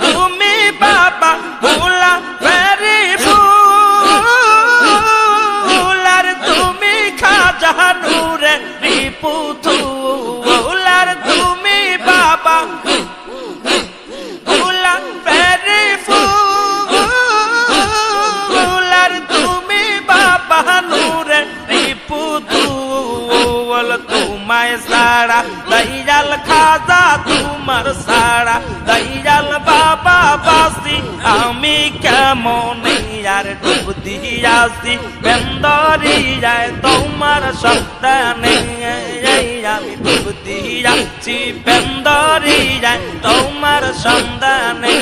তুমি বাবা ভোলা ভেরি ফুল আর তুমি খাজা নূরে রিপুতুল আর তুমি বাবা ভোলা ভেরি ফুল আর তুমি বাবা নূরে রিপুতুল তোমায় সারা দয়াল খাজা তোমার সারা দয়াল বাবা বাসি আমি কেমন আর ডুব দিয়াছি বেন্দরিয়ায় তোমার সন্তানে আমি ডুব দিয়াছি বেন্দরিয়ায় তোমার সন্তানে